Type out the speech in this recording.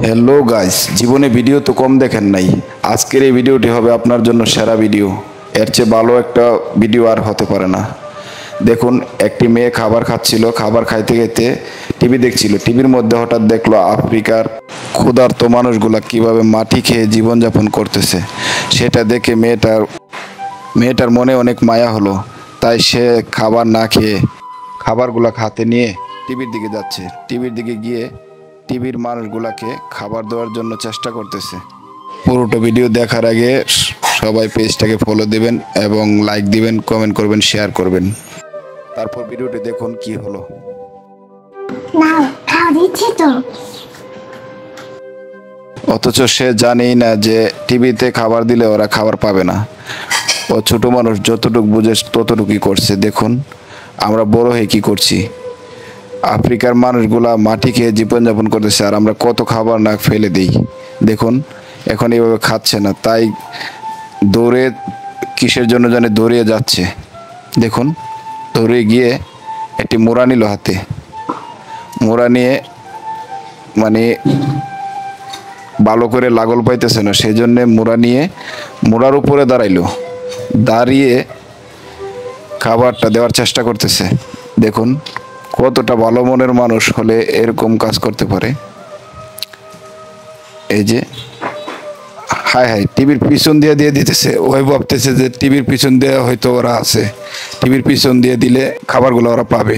Hello guys, জীবনে video তো কম দেখেন নাই। আজকের এই ভিডিওটি হবে আপনার জন্য সেরা ভিডিও। এর চেয়ে ভালো একটা ভিডিও আর হতে পারে না। দেখুন, একটি মেয়ে খাবার খাচ্ছিল, খাবার খাইতে খাইতে টিভি দেখছিল। টিভির মধ্যে হঠাৎ দেখলো আফ্রিকার ক্ষুধার্ত মানুষগুলা কিভাবে মাটি খেয়ে জীবনযাপন করতেছে। সেটা দেখে মেয়েটার মনে অনেক মায়া হলো। তাই সে খাবার না খেয়ে খাবারগুলা হাতে নিয়ে টিভির দিকে যাচ্ছে। টিভির দিকে গিয়ে টিভির মানুষগুলাকে খাবার দেওয়ার জন্য চেষ্টা করতেছে। পুরোটা ভিডিও দেখার আগে সবাই পেজটাকে ফলো দিবেন এবং লাইক দিবেন, কমেন্ট করবেন, শেয়ার করবেন। তারপর ভিডিওটি দেখুন কি হলো। অথচ সে জানেই না যে টিভিতে খাবার দিলে ওরা খাবার পাবে না। ও ছোট মানুষ, যতটুকু বুঝে ততটুকুই করছে। দেখুন আমরা বড় হয়ে কি করছি। আফ্রিকার মানুষগুলা মাটি খেয়ে জীবনযাপন করতেছে, আর আমরা কত খাবার না ফেলে দিই। দেখুন এখন এইভাবে খাচ্ছে না, তাই দৌড়ে কিসের জন্য জানে দৌড়িয়ে যাচ্ছে। দেখুন দৌড়ে গিয়ে একটি মোড়া নিল হাতে। মোড়া নিয়ে মানে ভালো করে লাগল পাইতেছে না, সেই জন্যে মোড়া নিয়ে মোড়ার উপরে দাঁড়িয়ে খাবারটা দেওয়ার চেষ্টা করতেছে। দেখুন কতটা ভালো মনের মানুষ হলে এরকম কাজ করতে পারে। এই যে হায় হায়, টিভির পিছন দিয়ে দিতেছে। ওই ভাবতেছে যে টিভির পিছন দিয়ে হয়তো ওরা আছে, টিভির পিছন দিয়ে দিলে খাবারগুলো ওরা পাবে।